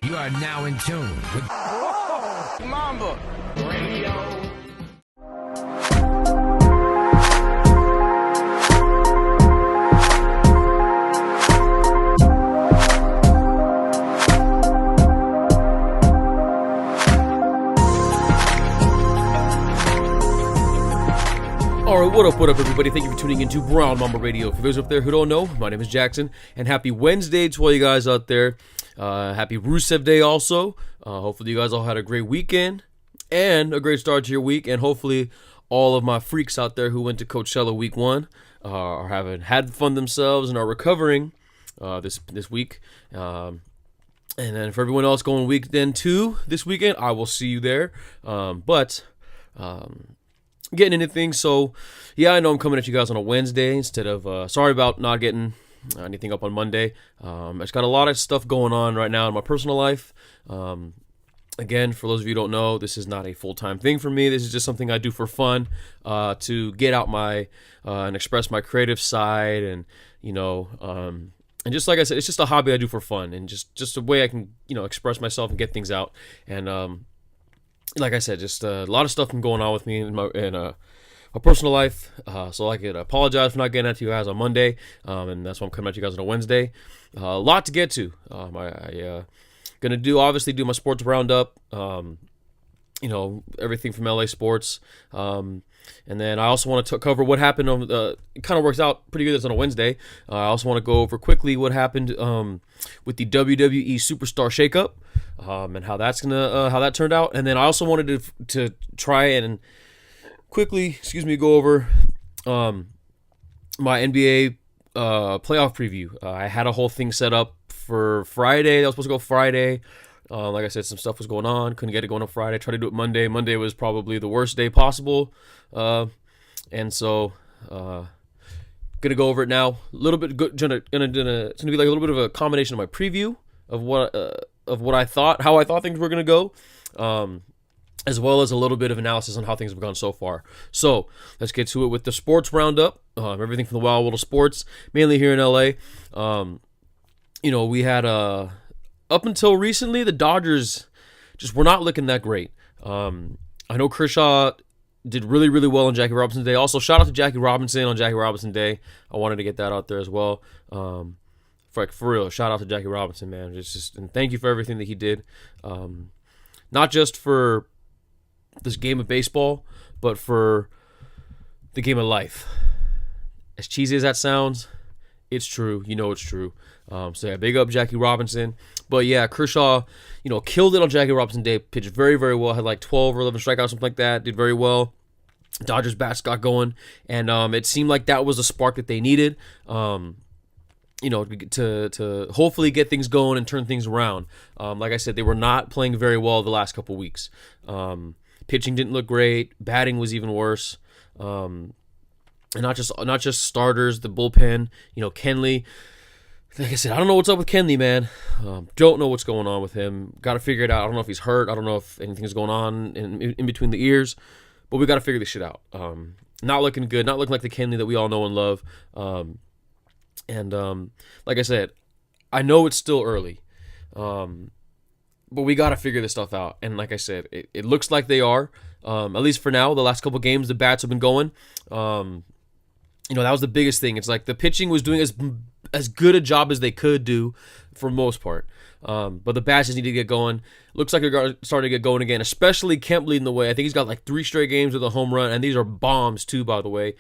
You are now in tune with Mamba Radio. Alright, what up, everybody? Thank you for tuning into Brown Mamba Radio. For those up there who don't know, my name is Jackson, and happy Wednesday to all you guys out there. Happy Rusev Day also. Hopefully you guys all had a great weekend and a great start to your week, and hopefully all of my freaks out there who went to Coachella week 1 are having had fun themselves and are recovering this week. And then for everyone else going weekend 2 this weekend, I will see you there. Getting into things, so yeah, I know I'm coming at you guys on a Wednesday instead of sorry about not getting anything up on Monday. I just got a lot of stuff going on right now in my personal life. Again, for those of you who don't know, this is not a full-time thing for me. This is just something I do for fun, to get out my and express my creative side, and and just like I said, it's just a hobby I do for fun, and just a way I can express myself and get things out. And like I said, just a lot of stuff going on with me in my personal life. So I could apologize for not getting at you guys on Monday, and that's why I'm coming at you guys on a Wednesday. A lot to get to. I gonna obviously do my sports roundup. Everything from LA sports. And then I also want to cover what happened on it kind of works out pretty good. It's on a Wednesday. I also want to go over quickly what happened with the WWE Superstar SHAKEUP, and how that turned out. And then I also wanted to try and quickly, go over my NBA playoff preview. I had a whole thing set up for Friday. That was supposed to go Friday. Like I said, some stuff was going on. Couldn't get it going on Friday. Tried to do it Monday. Monday was probably the worst day possible. And so, gonna go over it now. A little bit good. It's gonna be like a little bit of a combination of my preview of what I thought, how I thought things were gonna go, as well as a little bit of analysis on how things have gone so far. So let's get to it with the sports roundup. Everything from the wild world of sports, mainly here in LA. We had up until recently, the Dodgers just were not looking that great. I know Kershaw did really, really well on Jackie Robinson Day. Also, shout out to Jackie Robinson on Jackie Robinson Day. I wanted to get that out there as well. For real, shout out to Jackie Robinson, man. And thank you for everything that he did. Not just for this game of baseball, but for the game of life. As cheesy as that sounds, it's true. It's true. So yeah, big up Jackie Robinson. But yeah, Kershaw, killed it on Jackie Robinson Day. Pitched very, very well. Had like 12 or 11 strikeouts, something like that. Did very well. Dodgers bats got going, and it seemed like that was the spark that they needed. To hopefully get things going and turn things around. Like I said, they were not playing very well the last couple weeks. Pitching didn't look great. Batting was even worse. And not just starters, the bullpen. Kenley. Like I said, I don't know what's up with Kenley, man. Don't know what's going on with him. Got to figure it out. I don't know if he's hurt. I don't know if anything's going on in between the ears. But we got to figure this shit out. Not looking good. Not looking like the Kenley that we all know and love. Like I said, I know it's still early. But we got to figure this stuff out. And like I said, it looks like they are. At least for now. The last couple games, the bats have been going. That was the biggest thing. It's like the pitching was doing as good a job as they could do for most part. But the bats just need to get going. Looks like they're starting to get going again, especially Kemp leading the way. I think he's got like 3 straight games with a home run, and these are bombs too, by the way.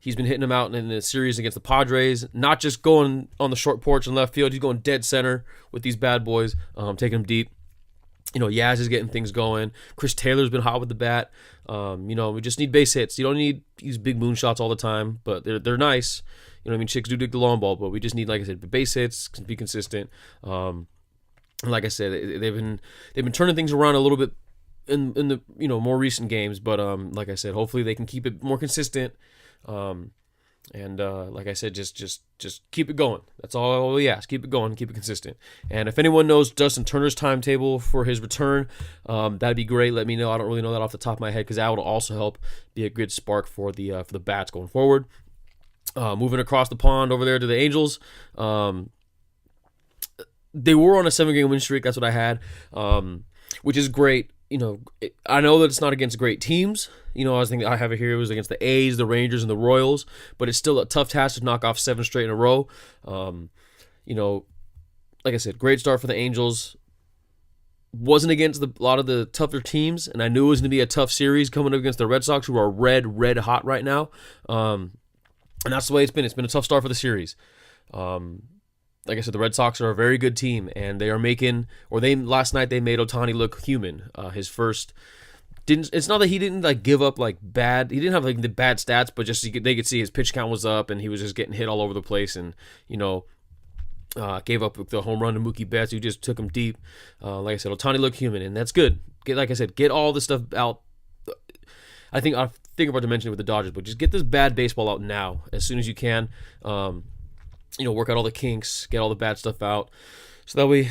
He's been hitting them out in the series against the Padres, not just going on the short porch in left field. He's going dead center with these bad boys, taking them deep. Yaz is getting things going. Chris Taylor's been hot with the bat. We just need base hits. You don't need these big moonshots all the time, but they're nice. Chicks do dig the long ball, but we just need, like I said, base hits, be consistent. And like I said, they've been turning things around a little bit in the more recent games, but like I said, hopefully they can keep it more consistent. Like I said, just keep it going. That's all we ask. Keep it going, keep it consistent. And if anyone knows Justin Turner's timetable for his return, that'd be great. Let me know. I don't really know that off the top of my head, because that would also help be a good spark for the bats going forward. Moving across the pond over there to the Angels. they were on a 7-game win streak. That's what I had, which is great. I know that it's not against great teams. I was thinking I have it here. It was against the A's, the Rangers, and the Royals, but it's still a tough task to knock off 7 straight in a row. Like I said, great start for the Angels. Wasn't against a lot of the tougher teams, and I knew it was going to be a tough series coming up against the Red Sox, who are red hot right now. And that's the way it's been. It's been a tough start for the series. Like I said, the Red Sox are a very good team, and they are last night they made Ohtani look human. His first it's not that he didn't give up bad. He didn't have the bad stats, but just they could see his pitch count was up, and he was just getting hit all over the place, and gave up the home run to Mookie Betts, who just took him deep. Like I said, Ohtani looked human, and that's good. Get all this stuff out. I think I'm about to mention it with the Dodgers, but just get this bad baseball out now as soon as you can. Work out all the kinks, get all the bad stuff out, so that way,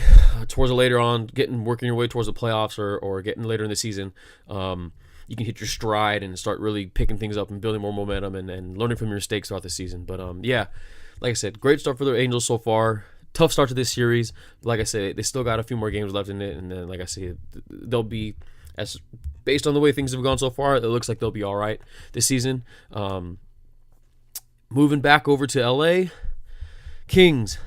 towards later on, working your way towards the playoffs or getting later in the season, you can hit your stride and start really picking things up and building more momentum and learning from your mistakes throughout the season. But like I said, great start for the Angels so far. Tough start to this series. But like I said, they still got a few more games left in it, and then like I said, they'll be based on the way things have gone so far, it looks like they'll be all right this season. Moving back over to LA. Kings,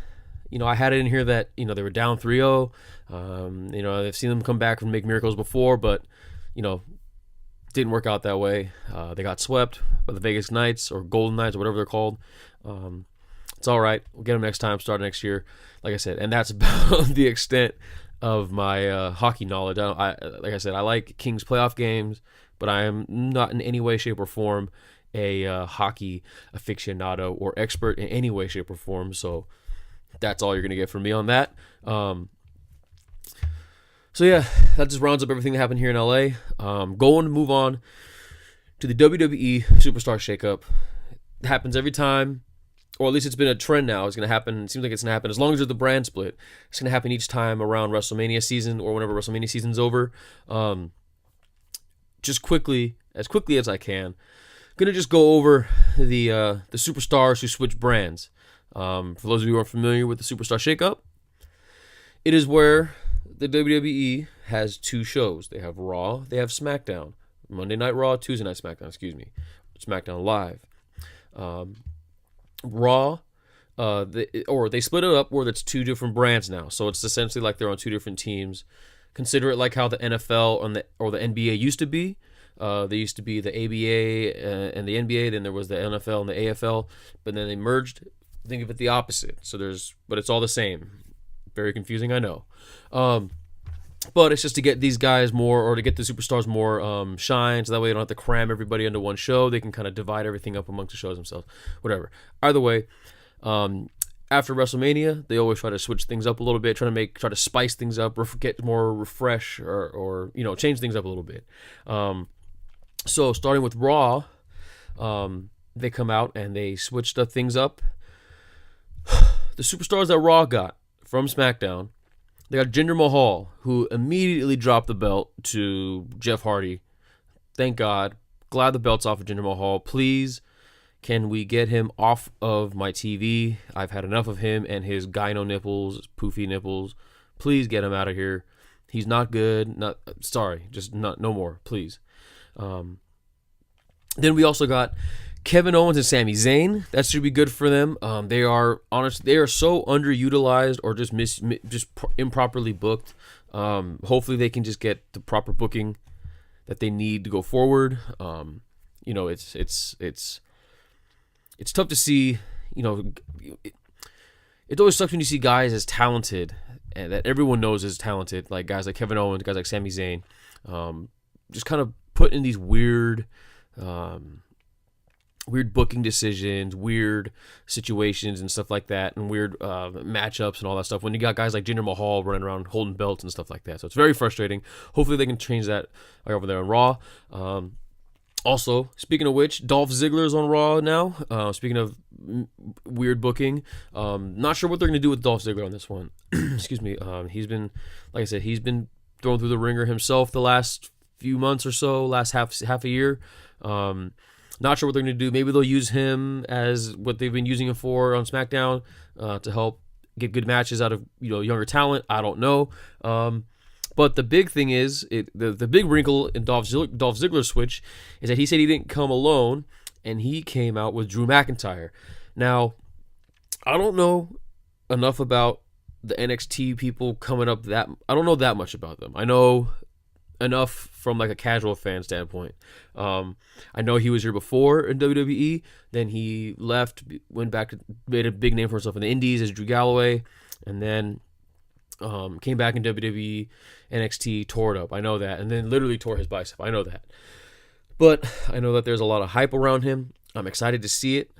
I had it in here that, they were down 3-0. I've seen them come back and make miracles before, but, didn't work out that way. They got swept by the Vegas Knights or Golden Knights or whatever they're called. It's all right. We'll get them next time, start next year. Like I said, and that's about the extent of my hockey knowledge. Like I said, I like Kings playoff games, but I am not in any way, shape, or form a hockey aficionado or expert in any way, shape, or form. So that's all you're going to get from me on that. So yeah, that just rounds up everything that happened here in LA. Going to move on to the WWE Superstar Shakeup. It happens every time, or at least it's been a trend now. It's going to happen. It seems like it's going to happen as long as there's the brand split. It's going to happen each time around WrestleMania season or whenever WrestleMania season's over. Just as quickly as I can. Gonna just go over the superstars who switch brands. For those of you who are familiar with the Superstar Shakeup, it is where the WWE has 2 shows. They have Raw, they have SmackDown. Monday Night Raw, Tuesday Night SmackDown, SmackDown Live. Raw, they split it up where it's 2 different brands now. So it's essentially like they're on 2 different teams. Consider it like how the NFL or the NBA used to be. They used to be the ABA and the NBA. Then there was the NFL and the AFL. But then they merged. Think of it the opposite. But it's all the same. Very confusing, I know. But it's just to get these guys more, or to get the superstars more shine, so that way they don't have to cram everybody into one show. They can kind of divide everything up amongst the shows themselves. Whatever. Either way, after WrestleMania, they always try to switch things up a little bit, try to spice things up, get more refresh, or change things up a little bit. So starting with Raw, they come out and they switched things up. The superstars that Raw got from SmackDown, they got Jinder Mahal, who immediately dropped the belt to Jeff Hardy. Thank God. Glad the belt's off of Jinder Mahal. Please, can we get him off of my TV? I've had enough of him and his gyno nipples, poofy nipples. Please get him out of here. He's not good. No more, please. Then we also got Kevin Owens and Sami Zayn. That should be good for them. They are so underutilized or just improperly booked. Hopefully they can just get the proper booking that they need to go forward. It's tough to see. It always sucks when you see guys as talented and that everyone knows is talented, like guys like Kevin Owens, guys like Sami Zayn, just kind of put in these weird booking decisions, weird situations and stuff like that, and weird matchups and all that stuff when you got guys like Jinder Mahal running around holding belts and stuff like that. So it's very frustrating. Hopefully they can change that over there on Raw. Also, speaking of which, Dolph Ziggler's on Raw now. Speaking of weird booking, not sure what they're going to do with Dolph Ziggler on this one. Excuse me. He's been, like I said, he's been thrown through the ringer himself the last few months or so, last half a year. Not sure what they're going to do. Maybe they'll use him as what they've been using him for on SmackDown to help get good matches out of younger talent. I don't know. But the big thing is, the big wrinkle in Dolph Ziggler's switch is that he said he didn't come alone, and he came out with Drew McIntyre. Now, I don't know enough about the NXT people coming up I don't know that much about them. I know enough from like a casual fan standpoint. I know he was here before in WWE, then he left, went back to, made a big name for himself in the Indies as Drew Galloway, and then came back in WWE, NXT, tore it up. I know that. And then literally tore his bicep. I know that. But I know that there's a lot of hype around him. I'm excited to see it.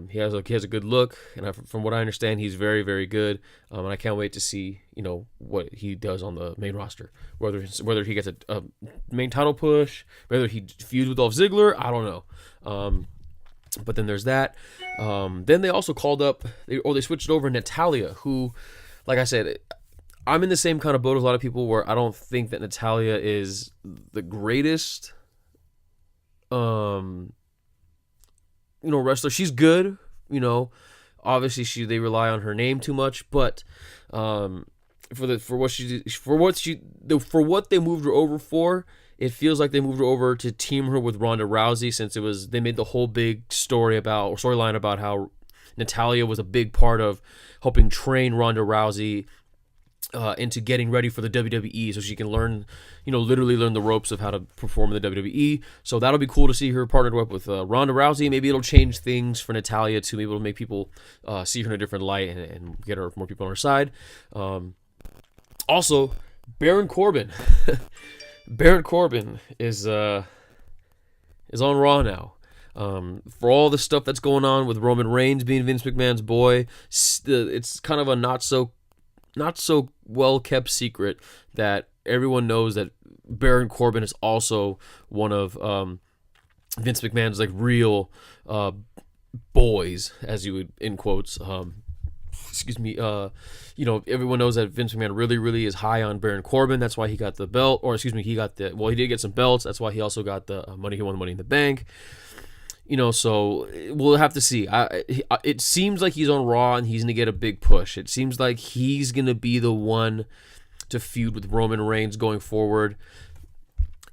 He has a good look, and from what I understand, he's very, very good. And I can't wait to see what he does on the main roster. Whether he gets a main title push, whether he feuds with Dolph Ziggler, I don't know. But then there's that. Then they also called up, they switched over Natalya, who, like I said, I'm in the same kind of boat as a lot of people where I don't think that Natalya is the greatest wrestler. She's good, obviously they rely on her name too much, but for what they moved her over for, it feels like they moved her over to team her with Ronda Rousey, since they made the whole big storyline about how Natalya was a big part of helping train Ronda Rousey into getting ready for the WWE, so she can literally learn the ropes of how to perform in the WWE. So that'll be cool to see her partnered up with Ronda Rousey. Maybe it'll change things for Natalya to be able to make people see her in a different light and get her more people on her side. Also, Baron Corbin. Baron Corbin is on Raw now. For all the stuff that's going on with Roman Reigns being Vince McMahon's boy, it's kind of a not so well kept secret that everyone knows that Baron Corbin is also one of Vince McMahon's like real boys, as you would in quotes. Everyone knows that Vince McMahon really, really is high on Baron Corbin. That's why he got the belt, he did get some belts. That's why he also got the money. He won the Money in the Bank. So we'll have to see. It seems like he's on Raw and he's going to get a big push. It seems like he's going to be the one to feud with Roman Reigns going forward.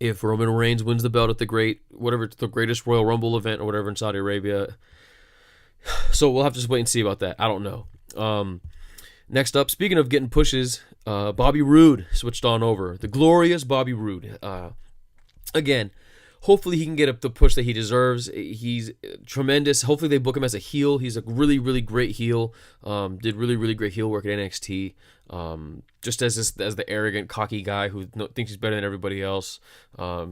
If Roman Reigns wins the belt at the greatest Royal Rumble event or whatever in Saudi Arabia. So we'll have to just wait and see about that. I don't know. Next up, speaking of getting pushes, Bobby Roode switched on over. The glorious Bobby Roode. Again, hopefully he can get the push that he deserves. He's tremendous. Hopefully they book him as a heel. He's a really, really great heel. Did really, really great heel work at NXT. Just as the arrogant, cocky guy who thinks he's better than everybody else. Like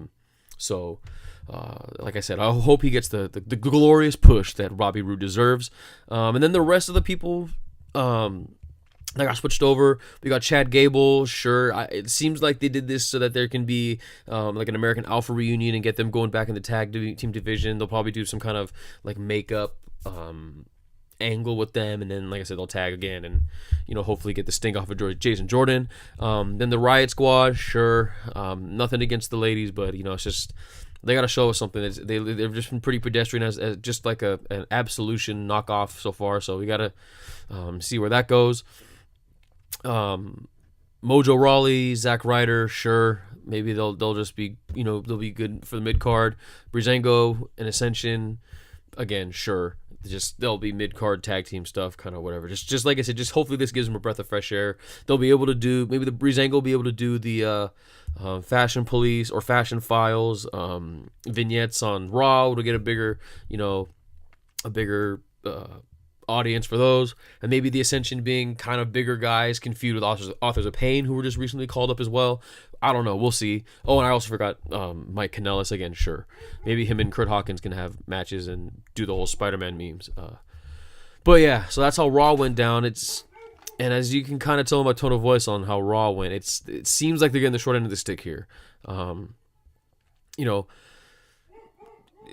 I said, I hope he gets the glorious push that Bobby Roode deserves. And then the rest of the people that got switched over, we got Chad Gable. Sure, it seems like they did this so that there can be like an American Alpha reunion and get them going back in the tag team division. They'll probably do some kind of like makeup angle with them, and then like I said, they'll tag again and hopefully get the stink off of Jason Jordan. Then the Riot Squad, sure, nothing against the ladies, but it's just they got to show us something. They've just been pretty pedestrian as just like an Absolution knockoff so far, so we got to see where that goes. Mojo Rawley, Zack Ryder, sure, maybe they'll just be they'll be good for the mid card. Breezango and Ascension, again, sure, they'll be mid card tag team stuff, kind of whatever. Just like I said, just hopefully this gives them a breath of fresh air. They'll be able to do maybe the Breezango will be able to do the Fashion Police or Fashion Files vignettes on Raw to get a bigger audience for those, and maybe the Ascension being kind of bigger guys can feud with authors of Pain, who were just recently called up as well. I don't know, we'll see. Oh, and I also forgot Mike Kanellis again. Sure, maybe him and Kurt Hawkins can have matches and do the whole Spider-Man memes. But yeah, so that's how Raw went down. And as you can kind of tell in my tone of voice on how Raw went, it seems like they're getting the short end of the stick here.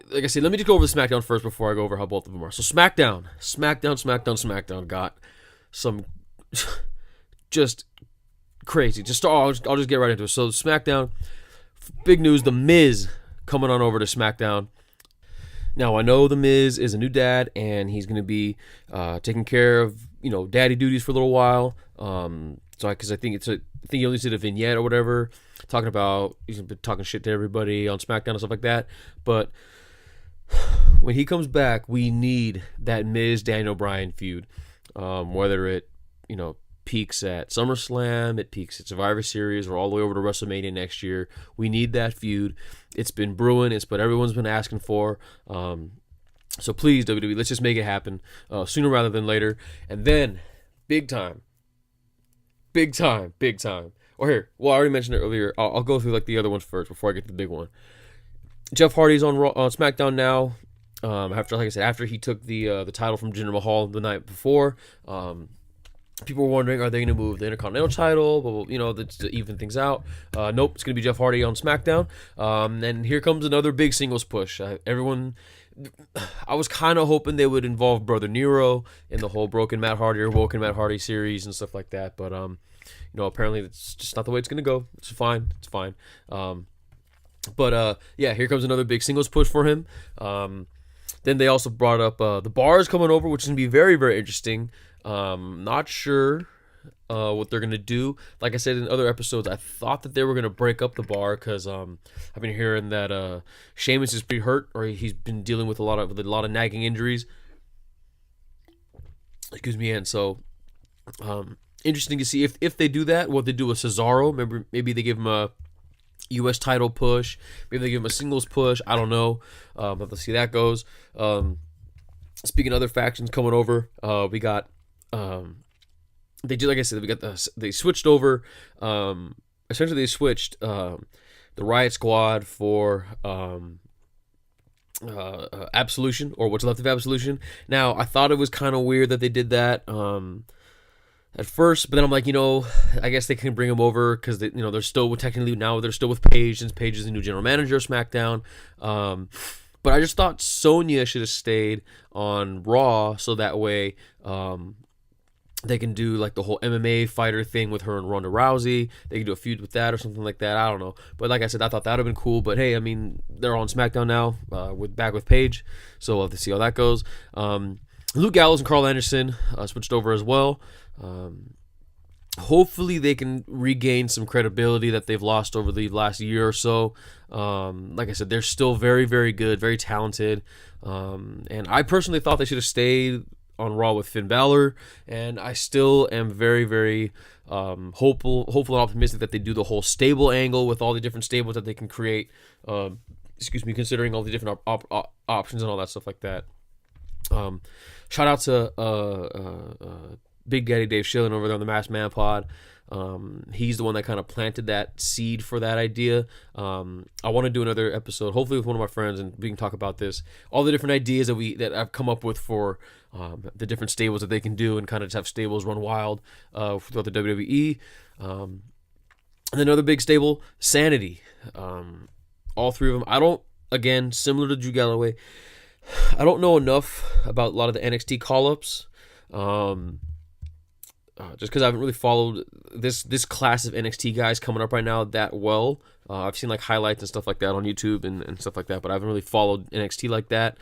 Like I said, let me just go over the SmackDown first before I go over how both of them are. So SmackDown got some just crazy. I'll just get right into it. So SmackDown, big news: The Miz coming on over to SmackDown. Now I know The Miz is a new dad, and he's going to be taking care of daddy duties for a little while. Because I think I think he only did a vignette or whatever, talking about he's been talking shit to everybody on SmackDown and stuff like that. But when he comes back, we need that Miz Daniel Bryan feud. Whether it peaks at SummerSlam, it peaks at Survivor Series, or all the way over to WrestleMania next year, we need that feud. It's been brewing. It's what everyone's been asking for. So please, WWE, let's just make it happen sooner rather than later. And then, big time. Or here, well, I already mentioned it earlier. I'll go through like the other ones first before I get to the big one. Jeff Hardy's on SmackDown now. After he took the title from Jinder Mahal the night before. People were wondering, are they going to move the Intercontinental title? To even things out. Nope, it's going to be Jeff Hardy on SmackDown. And here comes another big singles push. I was kind of hoping they would involve Brother Nero in the whole Broken Matt Hardy or Woken Matt Hardy series and stuff like that. But apparently it's just not the way it's going to go. It's fine. Here comes another big singles push for him. Then they also brought up the bars coming over, which is going to be very, very interesting. Not sure what they're going to do. Like I said in other episodes, I thought that they were going to break up the bar because I've been hearing that Sheamus is pretty hurt, or he's been dealing with a lot of nagging injuries. Excuse me, and so interesting to see if they do that, what they do with Cesaro. Maybe they give him a U.S. title push. Maybe they give him a singles push. I don't know. But let's see how that goes. Speaking of other factions coming over, we got they switched over. Essentially, they switched the Riot Squad for Absolution, or what's left of Absolution. Now, I thought it was kind of weird that they did that at first, but then I'm like, I guess they can bring him over because they're still with Paige, since Paige is the new general manager of SmackDown. But I just thought Sonya should have stayed on Raw, so that way they can do like the whole MMA fighter thing with her and Ronda Rousey. They can do a feud with that or something like that. I don't know. But like I said, I thought that would have been cool. But hey, I mean, they're on SmackDown now, back with Paige, so we'll have to see how that goes. Luke Gallows and Carl Anderson switched over as well. Hopefully they can regain some credibility that they've lost over the last year or so. Like I said, they're still very, very good, very talented. And I personally thought they should have stayed on Raw with Finn Balor, and I still am very, very hopeful and optimistic that they do the whole stable angle with all the different stables that they can create. Considering all the different options and all that stuff like that. Shout out to Big Daddy Dave Schilling over there on the Masked Man Pod. He's the one that kind of planted that seed for that idea. I want to do another episode, hopefully with one of my friends, and we can talk about this. All the different ideas that I've come up with for the different stables that they can do, and kind of just have stables run wild throughout the WWE. And then another big stable, Sanity. All three of them. Again, similar to Drew Galloway, I don't know enough about a lot of the NXT call-ups. Just because I haven't really followed this class of NXT guys coming up right now that well. I've seen like highlights and stuff like that on YouTube and stuff like that, but I haven't really followed NXT like that.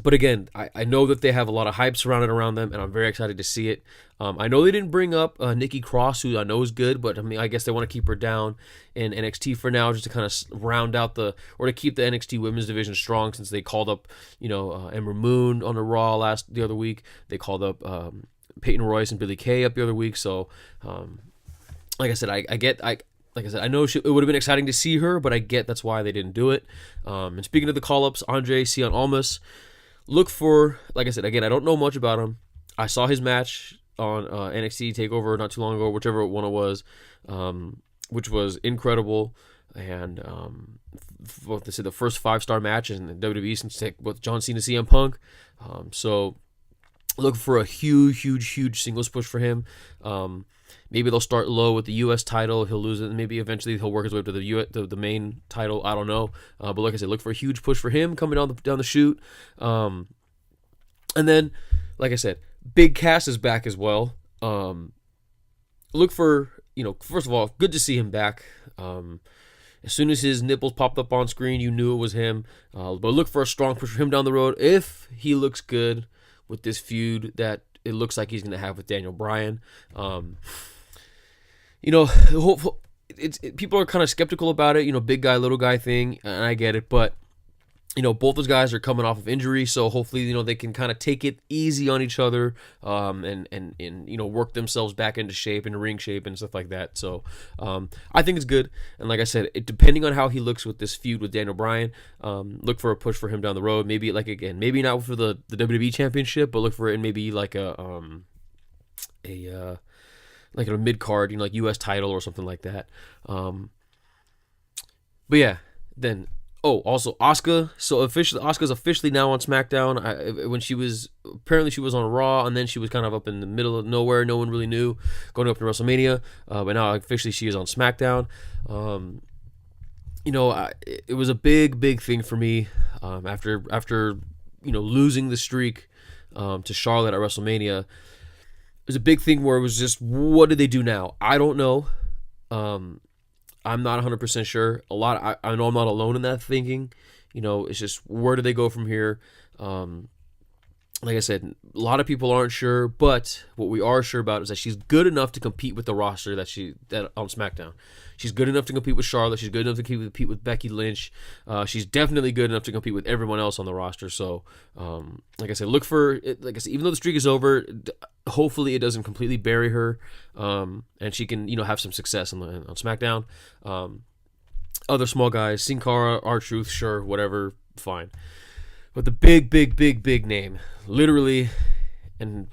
But again, I know that they have a lot of hype surrounded around them, and I'm very excited to see it. I know they didn't bring up Nikki Cross, who I know is good, but I mean, I guess they want to keep her down in NXT for now, just to kind of round out to keep the NXT women's division strong, since they called up, Ember Moon on the Raw the other week. They called up Peyton Royce and Billie Kay up the other week. So, like I said, I know it would have been exciting to see her, but I get that's why they didn't do it. And speaking of the call-ups, Andre Cien Almas, look for, like I said, again, I don't know much about him. I saw his match on NXT TakeOver not too long ago, whichever one it was, which was incredible. And they said the first 5-star match in the WWE since with John Cena, CM Punk. So look for a huge singles push for him. Maybe they'll start low with the U.S. title. He'll lose it, and maybe eventually he'll work his way up to the main title. I don't know. But like I said, look for a huge push for him coming down the chute. And then, like I said, Big Cass is back as well. Look for, first of all, good to see him back. As soon as his nipples popped up on screen, you knew it was him. But look for a strong push for him down the road. If he looks good with this feud that it looks like he's going to have with Daniel Bryan. People are kind of skeptical about it, big guy, little guy thing, and I get it, but both those guys are coming off of injury, so hopefully, they can kind of take it easy on each other, and work themselves back into shape, into ring shape, and stuff like that. So, I think it's good. And like I said, depending on how he looks with this feud with Daniel Bryan, look for a push for him down the road. Maybe maybe not for the WWE Championship, but look for it in maybe like a mid card, like U.S. title or something like that. But yeah, then. Oh, also Asuka. So Asuka's officially now on SmackDown. When she was on Raw, and then she was kind of up in the middle of nowhere. No one really knew going up to WrestleMania. But now officially she is on SmackDown. It was a big thing for me after losing the streak to Charlotte at WrestleMania. It was a big thing where it was just, what do they do now? I don't know. I'm not 100% sure. I know I'm not alone in that thinking. It's just, where do they go from here? Like I said, a lot of people aren't sure, but what we are sure about is that she's good enough to compete with the roster that on SmackDown. She's good enough to compete with Charlotte. She's good enough to compete with Becky Lynch. She's definitely good enough to compete with everyone else on the roster. So, like I said, look for it. Like I said, even though the streak is over, hopefully it doesn't completely bury her, and she can have some success on SmackDown. Other small guys, Sin Cara, R-Truth, sure, whatever, fine. But the big name, literally and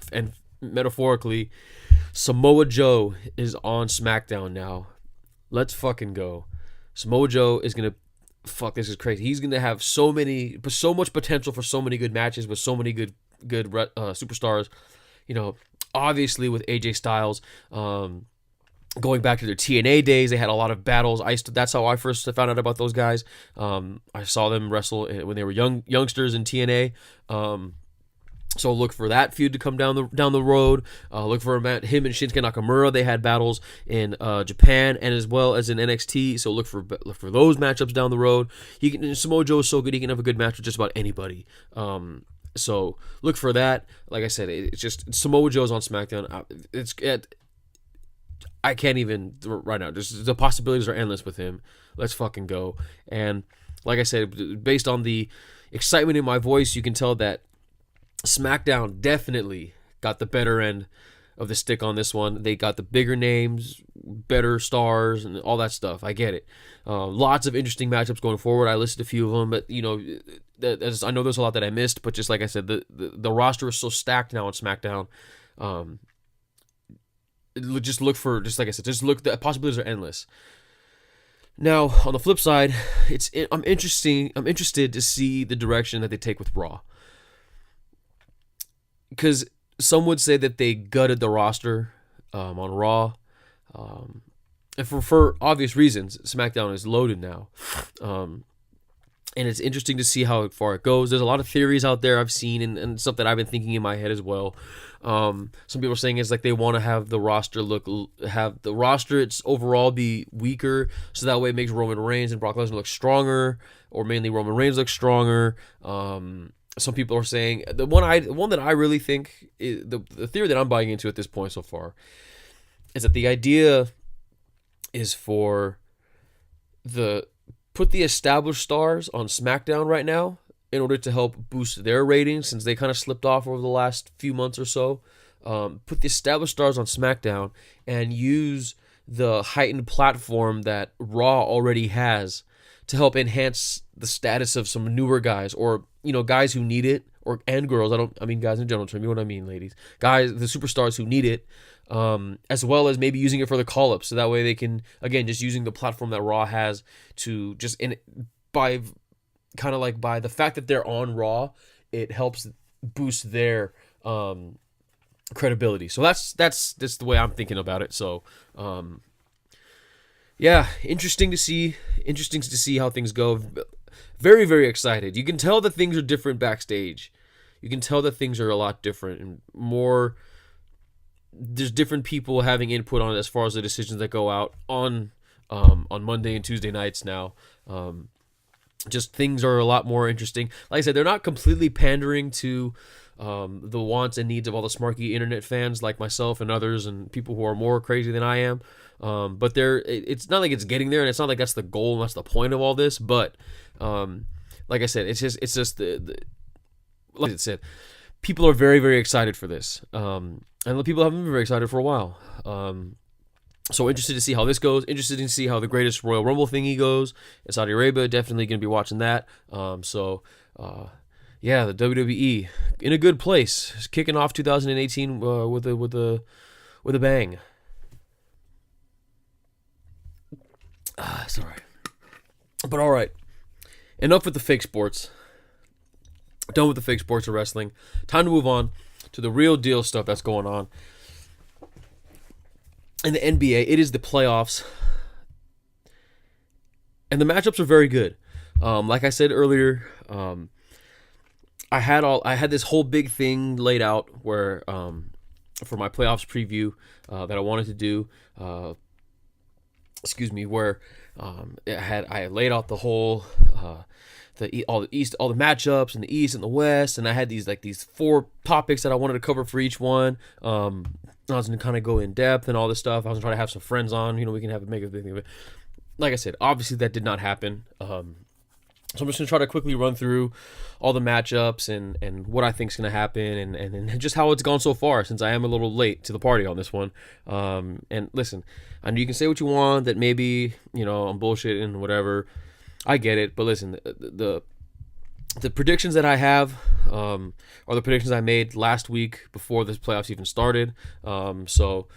metaphorically, Samoa Joe is on SmackDown now. Let's fucking go. Samoa Joe is going to... Fuck, this is crazy. He's going to have so much potential for so many good matches with so many good superstars. Obviously with AJ Styles, going back to their TNA days, they had a lot of battles. That's how I first found out about those guys. I saw them wrestle when they were youngsters in TNA. So look for that feud to come down the road. Look for him and Shinsuke Nakamura. They had battles in Japan and as well as in NXT. So look for those matchups down the road. Samoa Joe is so good, he can have a good match with just about anybody. So look for that. Like I said, it's just Samoa Joe's on SmackDown. I can't even right now. The possibilities are endless with him. Let's fucking go. And like I said, based on the excitement in my voice, you can tell that SmackDown definitely got the better end of the stick on this one. They got the bigger names, better stars, and all that stuff. I get it. Lots of interesting matchups going forward. I listed a few of them, but I know there's a lot that I missed. But just like I said, the roster is so stacked now on SmackDown. The possibilities are endless. Now, on the flip side, I'm interested to see the direction that they take with Raw. Because some would say that they gutted the roster on Raw. And for obvious reasons, SmackDown is loaded now. And it's interesting to see how far it goes. There's a lot of theories out there I've seen and stuff that I've been thinking in my head as well. Some people are saying it's like they want to have the roster its overall be weaker, so that way it makes Roman Reigns and Brock Lesnar look stronger, or mainly Roman Reigns look stronger. Some people are saying the one that I really think is, the theory that I'm buying into at this point so far is that the idea is for put the established stars on SmackDown right now in order to help boost their ratings, since they kind of slipped off over the last few months or so. Put the established stars on SmackDown and use the heightened platform that Raw already has to help enhance the status of some newer guys, or guys who need it, and girls. I mean guys in general term. You know what I mean, ladies. Guys, the superstars who need it, as well as maybe using it for the call-ups, so that way they can, again, just using the platform that Raw has to just by the fact that they're on Raw, it helps boost their credibility. So that's the way I'm thinking about it. So yeah, interesting to see how things go. Very, very excited. You can tell that things are different backstage. You can tell that things are a lot different and more. There's different people having input on it as far as the decisions that go out on Monday and Tuesday nights now. Just things are a lot more interesting. Like I said, they're not completely pandering to the wants and needs of all the smarky internet fans like myself and others and people who are more crazy than I am. But it's not like it's getting there, and it's not like that's the goal and that's the point of all this. But like I said, it's just like I said, people are very, very excited for this, and people haven't been very excited for a while. So interested to see how this goes. Interested to see how the greatest Royal Rumble thingy goes in Saudi Arabia. Definitely going to be watching that. Yeah, the WWE in a good place, it's kicking off 2018 with a bang. Sorry, but all right. Enough with the fake sports. Done with the fake sports of wrestling. Time to move on to the real deal stuff that's going on in the NBA. It is the playoffs, and the matchups are very good. Like I said earlier, I had this whole big thing laid out where for my playoffs preview that I wanted to do. Where I had laid out the whole all the matchups in the East and the West, and I had these 4 topics that I wanted to cover for each one. I was gonna kind of go in depth and all this stuff. I was gonna try to have some friends on, we can make a big thing of it. Like I said, obviously that did not happen. So I'm just going to try to quickly run through all the matchups and what I think is going to happen and just how it's gone so far, since I am a little late to the party on this one. And listen, I know you can say what you want, that maybe, I'm bullshitting and whatever. I get it. But listen, the predictions that I have are the predictions I made last week before this playoffs even started. So,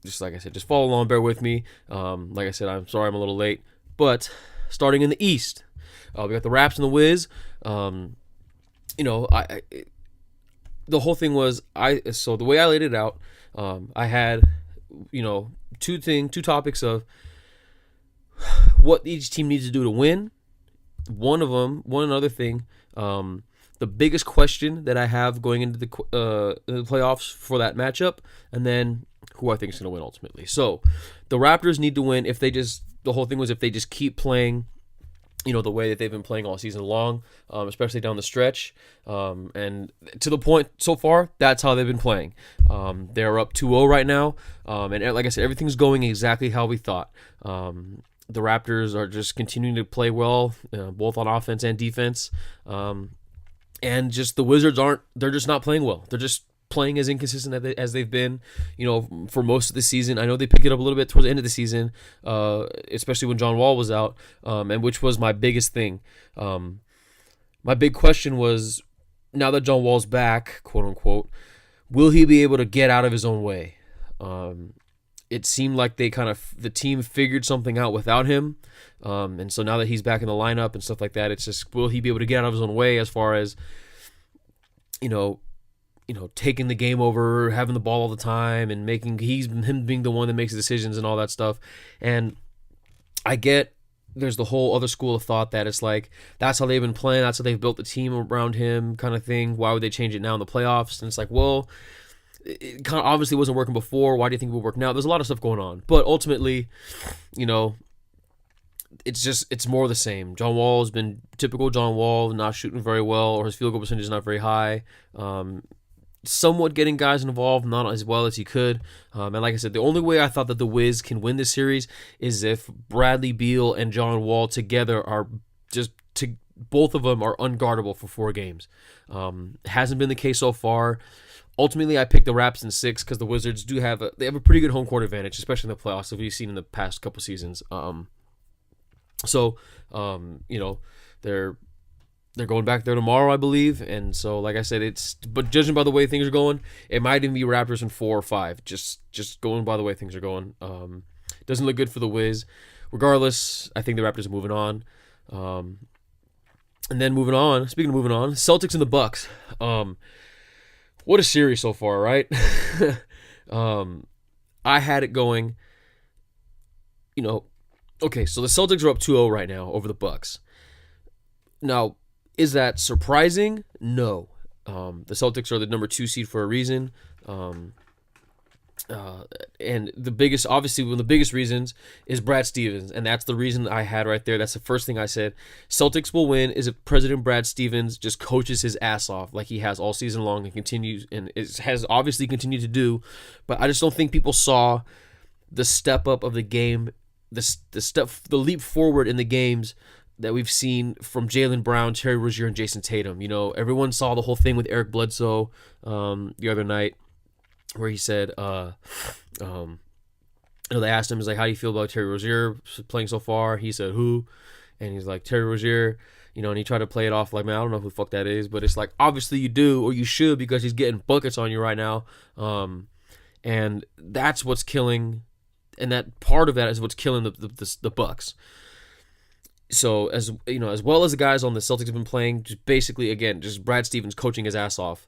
just like I said, just follow along, bear with me. Like I said, I'm sorry I'm a little late. But starting in the East, we got the Raps and the Wiz. The whole thing was so the way I laid it out, I had two topics of what each team needs to do to win. One other thing, the biggest question that I have going into the playoffs for that matchup, and then who I think is going to win ultimately. So the Raptors need to win if they just keep playing the way that they've been playing all season long, especially down the stretch. And to the point so far, that's how they've been playing. They're up 2-0 right now. And like I said, everything's going exactly how we thought. The Raptors are just continuing to play well, both on offense and defense. And just the Wizards they're just not playing well. They're just playing as inconsistent as they've been, for most of the season. I know they picked it up a little bit towards the end of the season, especially when John Wall was out, and which was my biggest thing. My big question was, now that John Wall's back, quote unquote, will he be able to get out of his own way? It seemed like the team figured something out without him, and so now that he's back in the lineup and stuff like that, it's just, will he be able to get out of his own way as far as, taking the game over, having the ball all the time, and him being the one that makes the decisions and all that stuff. And I get there's the whole other school of thought that it's like, that's how they've been playing, that's how they've built the team around him kind of thing. Why would they change it now in the playoffs? And it's like, well, it kind of obviously wasn't working before. Why do you think it will work now? There's a lot of stuff going on. But ultimately, it's more of the same. John Wall has been typical John Wall, not shooting very well, or his field goal percentage is not very high. Somewhat getting guys involved, not as well as he could. And like I said, the only way I thought that the Wiz can win this series is if Bradley Beal and John Wall together are both of them are unguardable for 4 games. Hasn't been the case so far. Ultimately, I picked the Raps in 6 because the Wizards have a pretty good home court advantage, especially in the playoffs, as we've seen in the past couple seasons. They're going back there tomorrow, I believe, and so like I said, but judging by the way things are going, it might even be Raptors in 4 or 5. Just going by the way things are going. Doesn't look good for the Wiz. Regardless, I think the Raptors are moving on. And then moving on. Speaking of moving on, Celtics and the Bucks. What a series so far, right? I had it going. Okay, so the Celtics are up 2-0 right now over the Bucks. Now, is that surprising? No. The Celtics are the number 2 seed for a reason. And the biggest, obviously, one of the biggest reasons is Brad Stevens, and that's the reason I had right there. That's the first thing I said. Celtics will win is if President Brad Stevens just coaches his ass off like he has all season long and continues, and has obviously continued to do. But I just don't think people saw the step up of the game, the leap forward in the games that we've seen from Jaylen Brown, Terry Rozier, and Jason Tatum. Everyone saw the whole thing with Eric Bledsoe the other night, where he said, they asked him, he's like, how do you feel about Terry Rozier playing so far? He said, who? And he's like, Terry Rozier, and he tried to play it off like, man, I don't know who the fuck that is, but it's like, obviously you do, or you should, because he's getting buckets on you right now. And that's what's killing, and that part of that is what's killing the Bucks. So as well as the guys on the Celtics have been playing, just basically, again, just Brad Stevens coaching his ass off.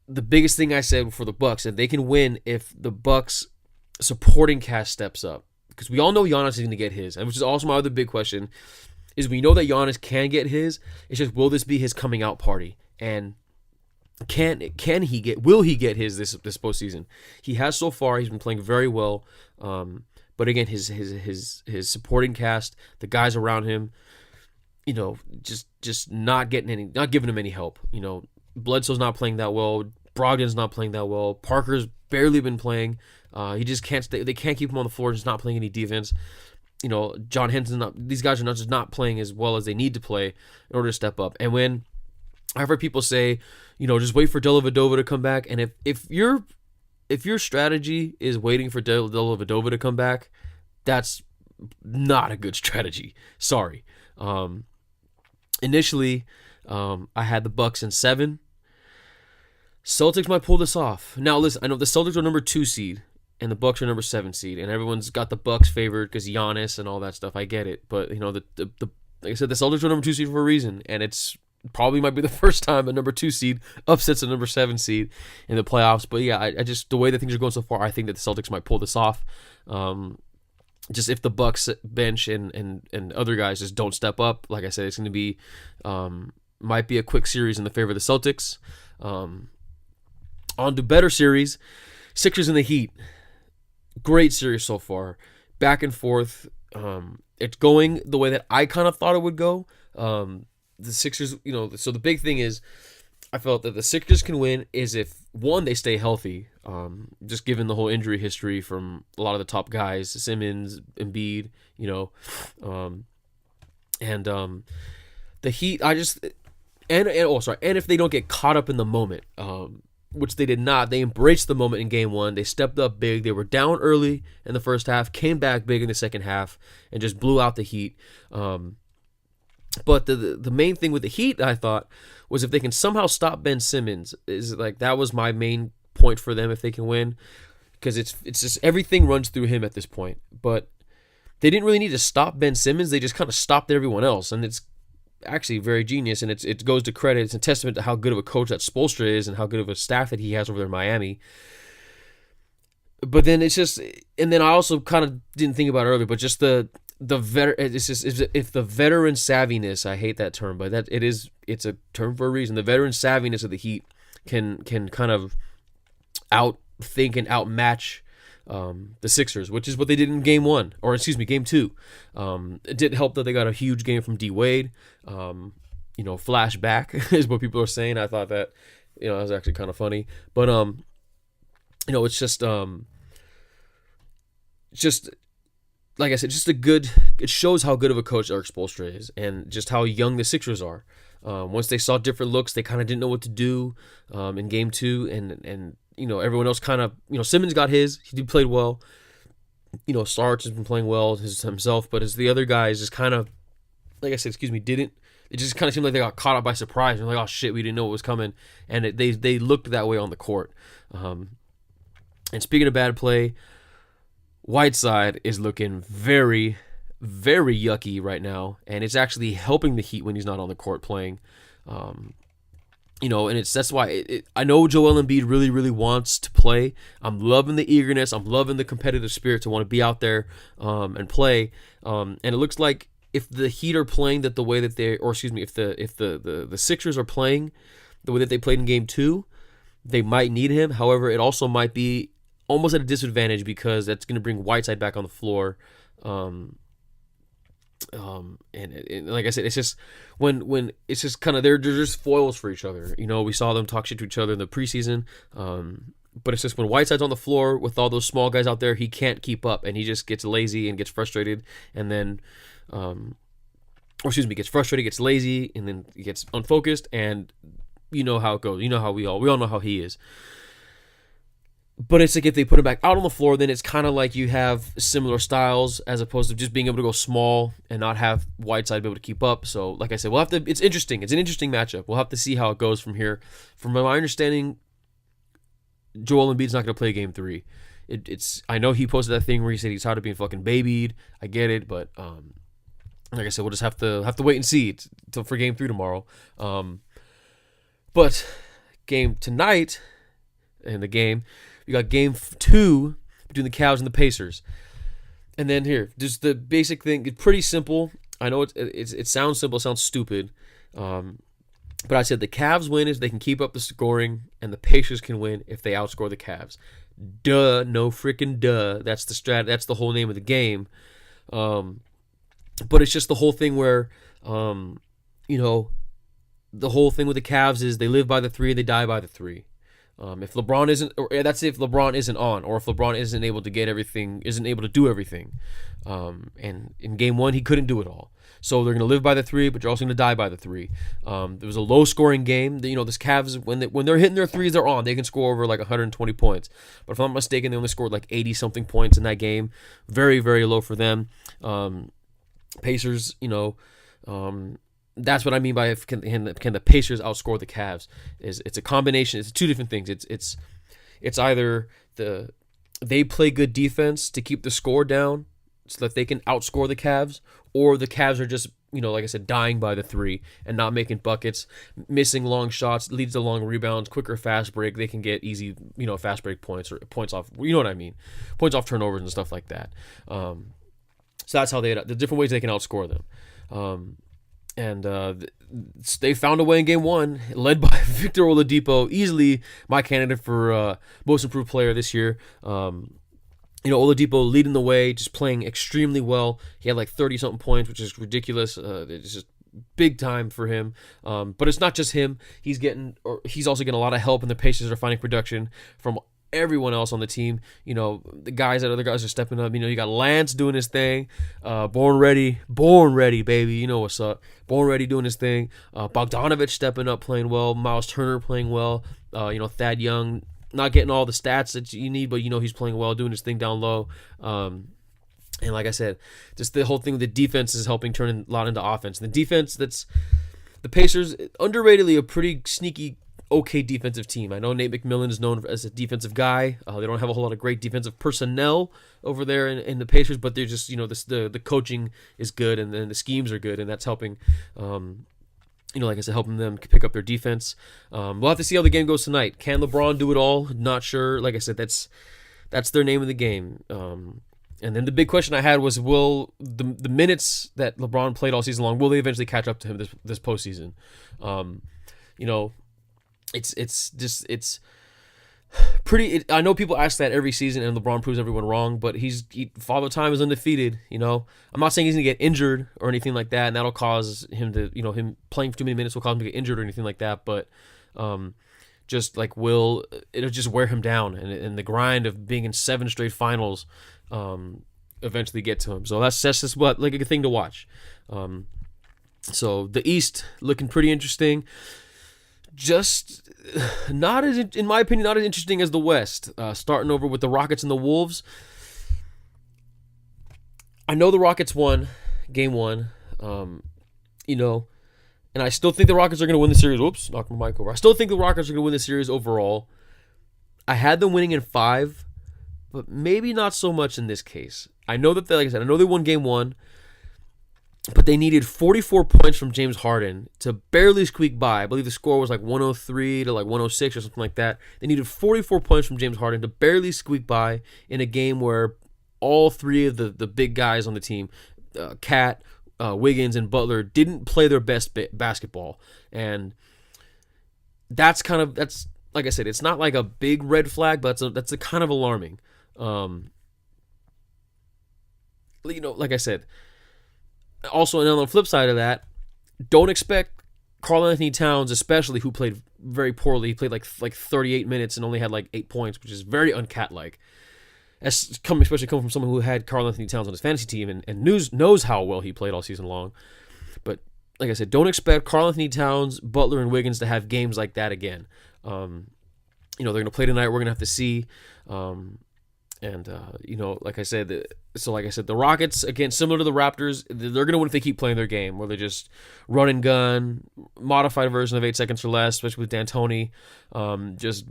The biggest thing I said for the Bucks, that they can win if the Bucks supporting cast steps up, because we all know Giannis is going to get his, and which is also my other big question, is we know that Giannis can get his. It's just, will this be his coming out party, and will he get his this postseason? He has so far. He's been playing very well, but again, his supporting cast, the guys around him, just not giving him any help. Bledsoe's not playing that well. Brogdon's not playing that well. Parker's barely been playing. He just can't stay. They can't keep him on the floor. Just not playing any defense. John Henson's not. These guys are not playing as well as they need to play in order to step up. And when I've heard people say, just wait for Dellavedova to come back, and if your strategy is waiting for Dellavedova to come back, that's not a good strategy. Sorry. Initially, I had the Bucks in 7. Celtics might pull this off. Now, listen, I know the Celtics are number 2 seed, and the Bucks are number 7 seed, and everyone's got the Bucks favored because Giannis and all that stuff. I get it, but like I said, the Celtics are number 2 seed for a reason, and it's probably might be the first time a number 2 seed upsets a number 7 seed in the playoffs. But yeah, I just, the way that things are going so far, I think that the Celtics might pull this off. Just if the Bucks bench and other guys just don't step up, like I said, it's going to be might be a quick series in the favor of the Celtics. On to better series, Sixers and the Heat. Great series so far, back and forth. It's going the way that I kind of thought it would go. The Sixers, so the big thing is, I felt that the Sixers can win is if, one, they stay healthy, just given the whole injury history from a lot of the top guys, Simmons, Embiid, the Heat, and if they don't get caught up in the moment, which they did not. They embraced the moment in Game 1. They stepped up big. They were down early in the first half, came back big in the second half, and just blew out the Heat. But the main thing with the Heat, I thought, was if they can somehow stop Ben Simmons. That was my main point for them if they can win, because it's just everything runs through him at this point. But they didn't really need to stop Ben Simmons. They just kind of stopped everyone else, and it's actually very genius, and it goes to credit. It's a testament to how good of a coach that Spoelstra is and how good of a staff that he has over there in Miami. But then it's just, and then I also kind of didn't think about it earlier, but just if the veteran savviness, I hate that term, but it's a term for a reason. The veteran savviness of the Heat can kind of outthink and outmatch the Sixers, which is what they did in Game 1, or Game 2. It did help that they got a huge game from D Wade. Flashback is what people are saying. I thought that, that was actually kind of funny. But it's just like I said, it shows how good of a coach Eric Spoelstra is, and just how young the Sixers are. Once they saw different looks, they kind of didn't know what to do in Game 2, and everyone else kind of, Simmons got his. He played well. Sarge has been playing well himself, but as the other guys just kind of, like I said, didn't. It just kind of seemed like they got caught up by surprise. And like, oh shit, we didn't know what was coming, and they looked that way on the court. And speaking of bad play, Whiteside is looking very, very yucky right now, and it's actually helping the Heat when he's not on the court playing. And that's why I know Joel Embiid really, really wants to play. I'm loving the eagerness. I'm loving the competitive spirit to want to be out there and play. And it looks like if the Heat are playing if the Sixers are playing the way that they played in Game 2, they might need him. However, it also might be almost at a disadvantage because that's going to bring Whiteside back on the floor. And like I said, it's just when it's just kind of they're just foils for each other. We saw them talk shit to each other in the preseason. But it's just when Whiteside's on the floor with all those small guys out there, he can't keep up, and he just gets lazy and gets frustrated, and then, gets frustrated, gets lazy, and then he gets unfocused, and you know how it goes. You know how we all know how he is. But it's like if they put him back out on the floor, then it's kind of like you have similar styles as opposed to just being able to go small and not have Whiteside be able to keep up. So, like I said, we'll have to. It's interesting. It's an interesting matchup. We'll have to see how it goes from here. From my understanding, Joel Embiid's not going to play Game 3. I know he posted that thing where he said he's tired of being fucking babied. I get it, but like I said, we'll just have to wait and see for Game 3 tomorrow. But game tonight in the game. We got Game 2 between the Cavs and the Pacers. And then here, just the basic thing. It's pretty simple. I know it sounds simple, it sounds stupid. But I said the Cavs win if they can keep up the scoring, and the Pacers can win if they outscore the Cavs. Duh, no freaking duh. That's the whole name of the game. But it's just the whole thing where, the whole thing with the Cavs is they live by the 3, they die by the 3. If LeBron isn't, or that's if LeBron isn't on, or if LeBron isn't able to isn't able to do everything. And in Game 1, he couldn't do it all. So they're going to live by the 3, but you're also going to die by the 3. There was a low-scoring game. This Cavs, when they're hitting their threes, they're on. They can score over like 120 points. But if I'm not mistaken, they only scored like 80-something points in that game. Very, very low for them. Pacers, that's what I mean by can the Pacers outscore the Cavs? It's a combination. It's two different things. It's either they play good defense to keep the score down so that they can outscore the Cavs, or the Cavs are just like I said, dying by the 3 and not making buckets, missing long shots, leads to long rebounds, quicker fast break. They can get easy fast break points or points off. You know what I mean? Points off turnovers and stuff like that. So that's how the different ways they can outscore them. And they found a way in Game 1, led by Victor Oladipo, easily my candidate for most improved player this year. Oladipo leading the way, just playing extremely well. He had like 30-something points, which is ridiculous. It's just big time for him. But it's not just him. He's also getting a lot of help, and the Pacers are finding production from everyone else on the team. The other guys are stepping up. You got Lance doing his thing. Born ready, baby. You know what's up. Born ready doing his thing. Bogdanovich stepping up, playing well. Miles Turner playing well. Thad Young not getting all the stats that you need, but he's playing well, doing his thing down low. And like I said, just the whole thing with the defense is helping turn a lot into offense. The defense, that's the Pacers, underratedly a pretty sneaky, okay defensive team. I know Nate McMillan is known as a defensive guy. They don't have a whole lot of great defensive personnel over there in the Pacers, but they're just the coaching is good, and then the schemes are good, and that's helping. Like I said, helping them pick up their defense. We'll have to see how the game goes tonight. Can LeBron do it all? Not sure. Like I said, that's their name of the game. And then the big question I had was, will the minutes that LeBron played all season long, will they eventually catch up to him this postseason? It's pretty. I know people ask that every season, and LeBron proves everyone wrong. But Father Time is undefeated. I'm not saying he's gonna get injured or anything like that, and that'll cause him to, him playing for too many minutes will cause him to get injured or anything like that. But just like it'll just wear him down, and the grind of being in 7 straight finals eventually get to him. So that's just like a thing to watch. So the East looking pretty interesting. Just not as, in my opinion, not as interesting as the West. Starting over with the Rockets and the Wolves. I know the Rockets won Game 1, and I still think the Rockets are going to win the series. Whoops, knocked my mic over. I still think the Rockets are going to win the series overall. I had them winning in 5, but maybe not so much in this case. I know that, like I said, I know they won Game 1, but they needed 44 points from James Harden to barely squeak by. I believe the score was like 103 to like 106 or something like that. They needed 44 points from James Harden to barely squeak by in a game where all 3 of the big guys on the team, Cat, Wiggins, and Butler, didn't play their best basketball. And that's like I said, it's not like a big red flag, but that's a kind of alarming. Like I said, also, and on the flip side of that, don't expect Karl Anthony Towns, especially, who played very poorly. He played like 38 minutes and only had like 8 points, which is very uncat-like. Especially coming from someone who had Karl Anthony Towns on his fantasy team and knows how well he played all season long. But like I said, don't expect Karl Anthony Towns, Butler, and Wiggins to have games like that again. They're going to play tonight. We're going to have to see. Like I said, the Rockets, again, similar to the Raptors, they're going to win if they keep playing their game, where they're just run and gun, modified version of 8 seconds or less, especially with D'Antoni. Just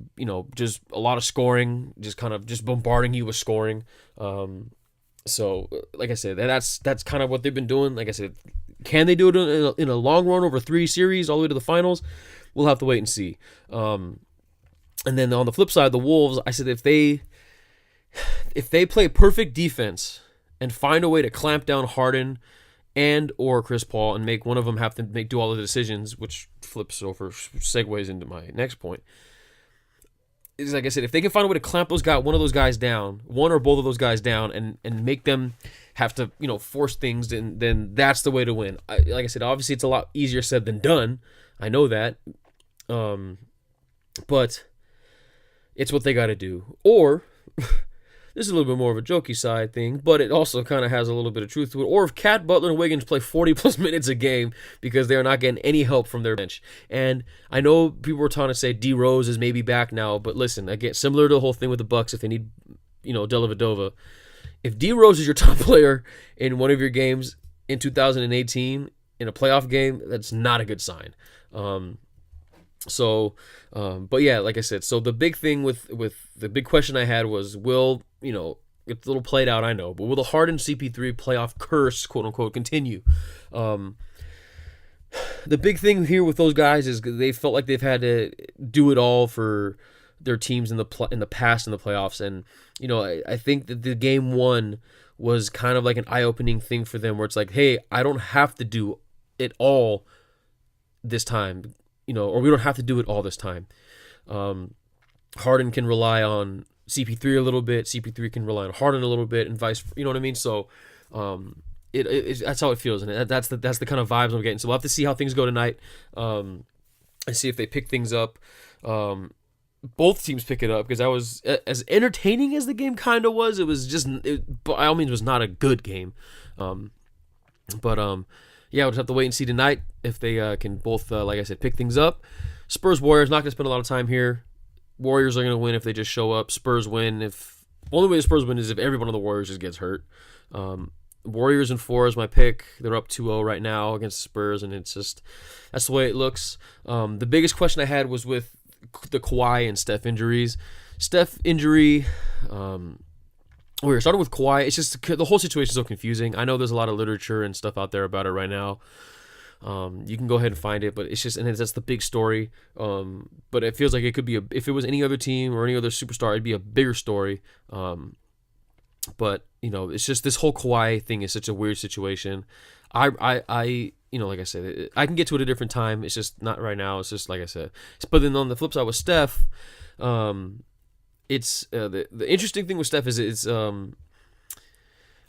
a lot of scoring, just bombarding you with scoring. So, like I said, that's kind of what they've been doing. Like I said, can they do it in a long run over 3 series all the way to the finals? We'll have to wait and see. And then on the flip side, the Wolves, I said if they play perfect defense and find a way to clamp down Harden and or Chris Paul and make one of them have to do all the decisions, which segues into my next point, is like I said, if they can find a way to clamp one of those guys down, one or both of those guys down, and make them have to force things, then that's the way to win. Like I said, obviously it's a lot easier said than done. I know that, but it's what they got to do. Or this is a little bit more of a jokey side thing, but it also kind of has a little bit of truth to it. Or if Cat, Butler, and Wiggins play 40-plus minutes a game because they're not getting any help from their bench. And I know people were trying to say D Rose is maybe back now, but listen, again, similar to the whole thing with the Bucks, if they need, Dellavedova, if D Rose is your top player in one of your games in 2018 in a playoff game, that's not a good sign. But yeah, like I said, so the big thing with the big question I had was, it's a little played out, I know, but will the Harden CP3 playoff curse, quote unquote, continue? The big thing here with those guys is they felt like they've had to do it all for their teams in the past in the playoffs, and I think that the game one was kind of like an eye-opening thing for them, where it's like, hey, I don't have to do it all this time. Or we don't have to do it all this time. Harden can rely on CP3 a little bit. CP3 can rely on Harden a little bit, and vice. You know what I mean? So, that's how it feels, and that's the kind of vibes I'm getting. So we'll have to see how things go tonight, and see if they pick things up. Both teams pick it up, because that was as entertaining as the game kind of was. It was just, by all means, was not a good game. Yeah, we'll just have to wait and see tonight if they can both, like I said, pick things up. Spurs-Warriors, not going to spend a lot of time here. Warriors are going to win if they just show up. Spurs win if... Only way the Spurs win is if every one of the Warriors just gets hurt. Warriors in 4 is my pick. They're up 2-0 right now against the Spurs, and it's just... That's the way it looks. The biggest question I had was with the Kawhi and Steph injuries. Steph injury... Starting with Kawhi, it's just the whole situation is so confusing. I know there's a lot of literature and stuff out there about it right now. You can go ahead and find it, but it's just, and that's the big story. But it feels like it could be if it was any other team or any other superstar, it'd be a bigger story. But it's just this whole Kawhi thing is such a weird situation. Like I said, I can get to it at a different time. It's just not right now. It's just like I said. But then on the flip side with Steph, it's the interesting thing with Steph is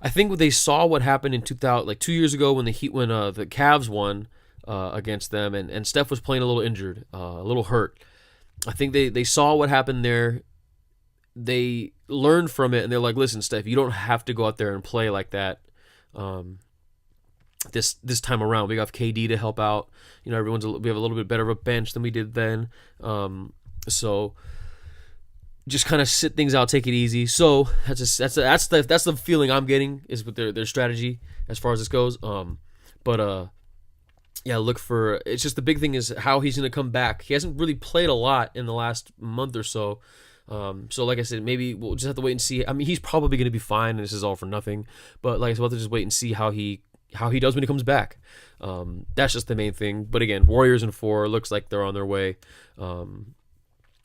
I think they saw what happened in 2000, like 2 years ago when the Cavs won against them, and Steph was playing a little injured, a little hurt. I think they saw what happened there. They learned from it, and they're like, listen, Steph, you don't have to go out there and play like that. This time around, we got KD to help out. We have a little bit better of a bench than we did then. So just kind of sit things out, take it easy. So that's the feeling I'm getting is with their strategy as far as this goes. Look for, it's just the big thing is how he's going to come back. He hasn't really played a lot in the last month or so. So like I said, maybe we'll just have to wait and see. I mean, he's probably going to be fine, and this is all for nothing. But like I said, we'll have to just wait and see how he does when he comes back. That's just the main thing. But again, Warriors in 4, looks like they're on their way.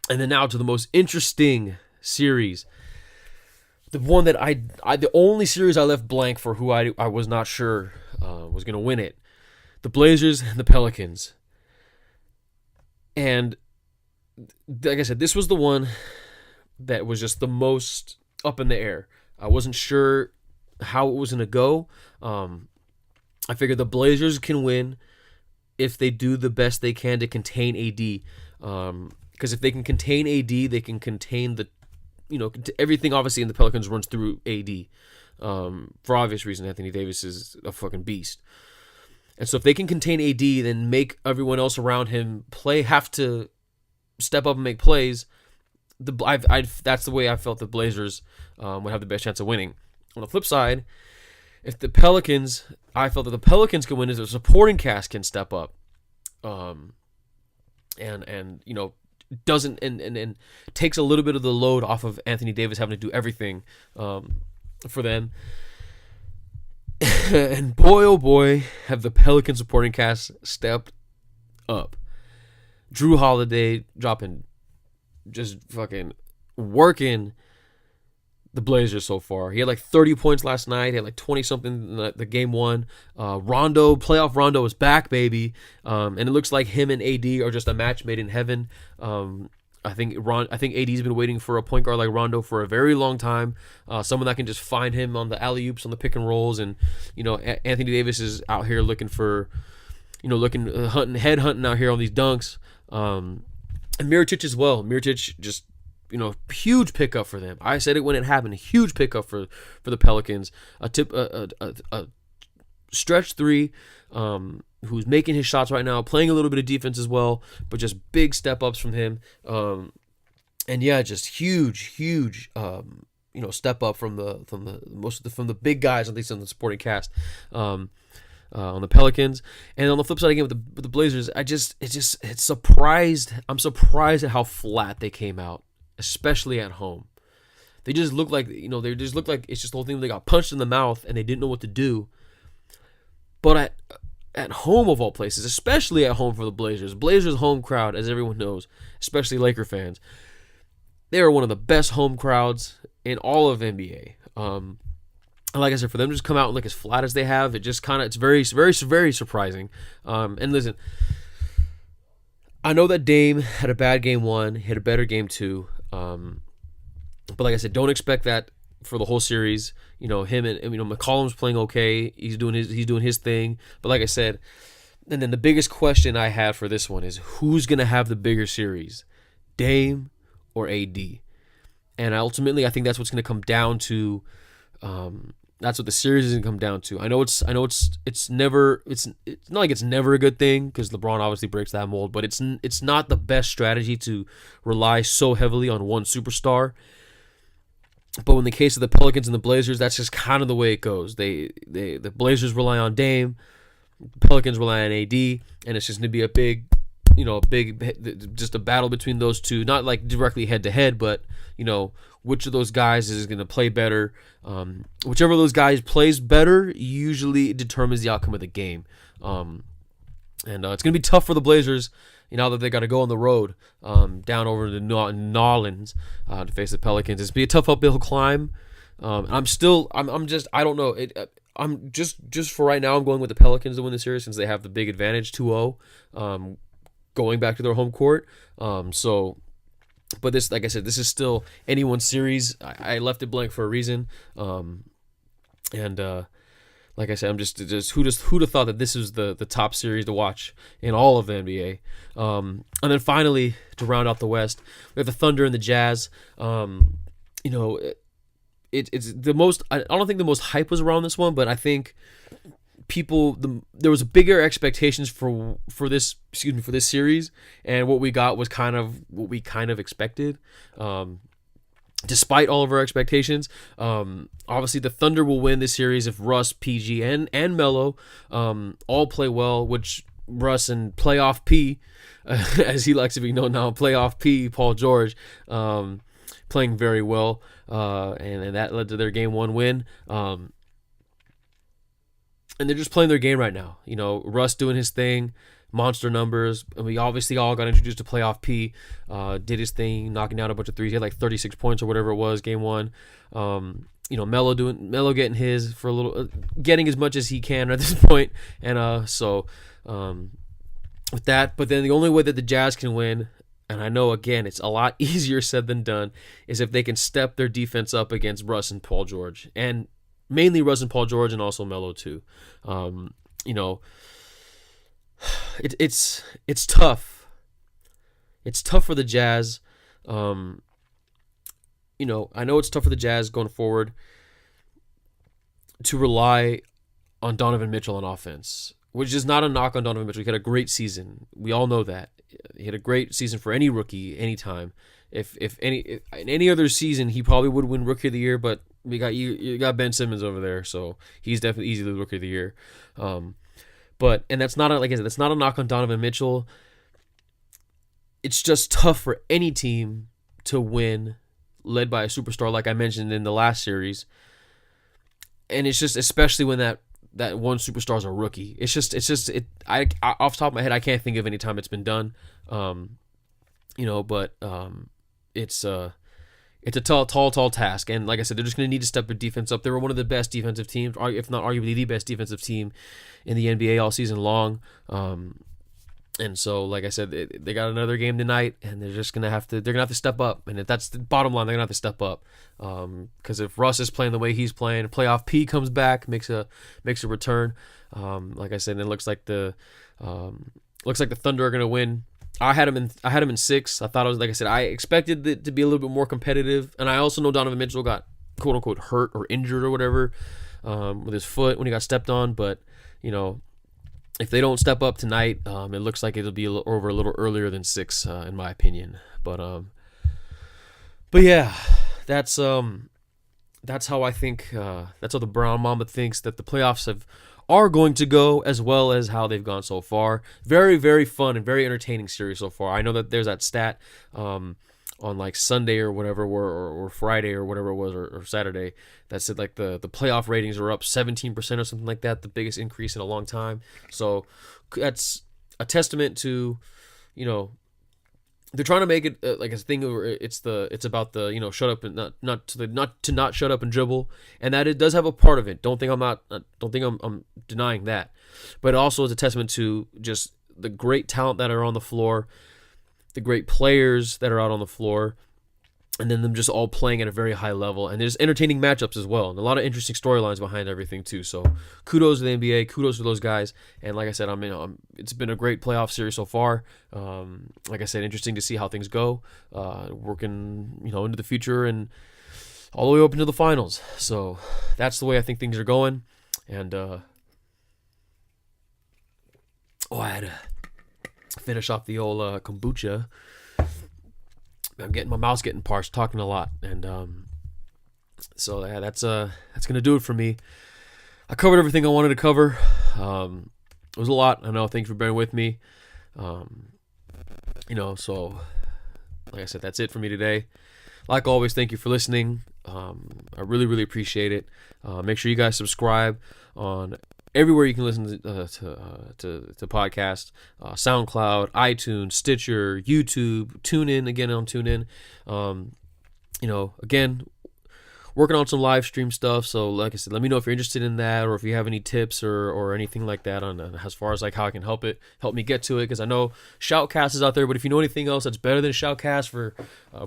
And then now to the most interesting series. The one that the only series I left blank for who I was not sure was going to win it. The Blazers and the Pelicans. And like I said, this was the one that was just the most up in the air. I wasn't sure how it was going to go. I figured the Blazers can win if they do the best they can to contain AD. Because if they can contain AD, they can contain everything obviously in the Pelicans runs through AD. For obvious reason, Anthony Davis is a fucking beast. And so if they can contain AD, then make everyone else around him have to step up and make plays. That's the way I felt the Blazers would have the best chance of winning. On the flip side, if the Pelicans, I felt that the Pelicans could win if the supporting cast can step up, and doesn't and takes a little bit of the load off of Anthony Davis having to do everything for them. And boy, oh boy, have the Pelican supporting cast stepped up. Drew Holiday dropping, just fucking working the Blazers so far. He had like 30 points last night. He had like 20-something in the game one. Playoff Rondo is back, baby. And it looks like him and AD are just a match made in heaven. I think AD's been waiting for a point guard like Rondo for a very long time. Someone that can just find him on the alley-oops, on the pick and rolls. And, Anthony Davis is out here looking for, head hunting out here on these dunks. And Mirotic as well. Mirotic just, huge pickup for them. I said it when it happened. A huge pickup for the Pelicans. A stretch three, who's making his shots right now, playing a little bit of defense as well, but just big step ups from him. And yeah, just huge, step up from the big guys, at least on the supporting cast. On the Pelicans, and on the flip side again with the Blazers, it's surprised. I'm surprised at how flat they came out, especially at home. They just look like it's just the whole thing. They got punched in the mouth and they didn't know what to do. But at home of all places, especially at home for the Blazers home crowd, as everyone knows, especially Laker fans, they are one of the best home crowds in all of NBA. And like I said, for them to just come out and look as flat as they have, it's very, very, very surprising. And listen, I know that Dame had a bad game one, had a better game two. But like I said, don't expect that for the whole series. Him and McCollum's playing okay. He's doing his thing. But like I said, and then the biggest question I have for this one is who's gonna have the bigger series, Dame or AD? And ultimately, I think that's what's gonna come down to. That's what the series is gonna come down to. I know it's not like it's never a good thing because LeBron obviously breaks that mold, but it's not the best strategy to rely so heavily on one superstar. But in the case of the Pelicans and the Blazers, that's just kind of the way it goes. The Blazers rely on Dame, the Pelicans rely on AD, and it's just gonna be a big, just a battle between those two. Not like directly head to head, but which of those guys is going to play better. Whichever of those guys plays better usually determines the outcome of the game. And it's going to be tough for the Blazers, now that they got to go on the road down over to New Orleans to face the Pelicans. It's be a tough uphill climb. I don't know. I'm just for right now, I'm going with the Pelicans to win the series since they have the big advantage, 2-0, going back to their home court. But this, like I said, this is still anyone's series. I left it blank for a reason. Like I said, I'm just who'd have thought that this is the top series to watch in all of the NBA. And then finally, to round out the West, we have the Thunder and the Jazz. It's the most. I don't think the most hype was around this one, but I think there was bigger expectations for this series, and what we got was kind of what we kind of expected. Despite all of our expectations, obviously the Thunder will win this series if Russ, PG, and Melo all play well, which Russ and Playoff P, as he likes to be known now, Playoff P, Paul George, playing very well, and that led to their Game 1 win. And they're just playing their game right now. Russ doing his thing, monster numbers. And we obviously all got introduced to Playoff P. Did his thing, knocking down a bunch of threes. He had like 36 points or whatever it was, Game 1. Melo getting his for a little, getting as much as he can at this point. And with that, but then the only way that the Jazz can win, and I know, again, it's a lot easier said than done, is if they can step their defense up against Russ and Paul George. And mainly Russ and Paul George, and also Melo too. You know, it's tough. It's tough for the Jazz. You know, I know it's tough for the Jazz going forward to rely on Donovan Mitchell on offense, which is not a knock on Donovan Mitchell. He had a great season. We all know that. He had a great season for any rookie, anytime. If in any other season, he probably would win Rookie of the Year, but you got Ben Simmons over there, so he's definitely easily Rookie of the Year. But that's not like I said, that's not a knock on Donovan Mitchell. It's just tough for any team to win, led by a superstar, like I mentioned in the last series. And it's just, especially when that one superstar is a rookie. It's just I off the top of my head, I can't think of any time it's been done. You know, but it's a tall task. And like I said, they're just going to need to step their defense up. They were one of the best defensive teams, if not arguably the best defensive team in the NBA all season long. And so, like I said, they got another game tonight, and they're gonna have to step up. And if that's the bottom line, they're gonna have to step up. Because if Russ is playing the way he's playing, playoff P comes back, makes a return. Like I said, it looks like the Thunder are gonna win. I had him in 6. I thought I expected it to be a little bit more competitive, and I also know Donovan Mitchell got quote unquote hurt or injured or whatever with his foot when he got stepped on. But you know, if they don't step up tonight, it looks like it'll be over a little earlier than 6, in my opinion. But yeah, that's how I think. That's how the Brown Mamba thinks that the playoffs are going to go, as well as how they've gone so far. Very, very fun and very entertaining series so far. I know that there's that stat on like Sunday or whatever, or Friday or whatever it was, or Saturday, that said like the playoff ratings are up 17% or something like that, the biggest increase in a long time. So that's a testament to, you know, they're trying to make it like a thing where it's about the, you know, shut up and not shut up and dribble, and that it does have a part of it. Don't think I'm denying that, but also is a testament to just the great talent that are on the floor, the great players that are out on the floor, and then them just all playing at a very high level. And there's entertaining matchups as well, and a lot of interesting storylines behind everything too. So kudos to the NBA, kudos to those guys. And like I said, it's been a great playoff series so far. Like I said, interesting to see how things go, working, you know, into the future and all the way up into the finals. So that's the way I think things are going. And I had to finish off the old kombucha. My mouth's getting parched talking a lot, and so yeah, that's gonna do it for me. I covered everything I wanted to cover. It was a lot, I know. Thanks for bearing with me. You know, so like I said, that's it for me today. Like always, thank you for listening. I really, really appreciate it. Make sure you guys subscribe on everywhere you can listen to podcasts, SoundCloud, iTunes, Stitcher, YouTube, TuneIn, again on TuneIn. You know, again, working on some live stream stuff. So like I said, let me know if you're interested in that, or if you have any tips or anything like that on as far as like how I can help me get to it. Because I know Shoutcast is out there, but if you know anything else that's better than Shoutcast for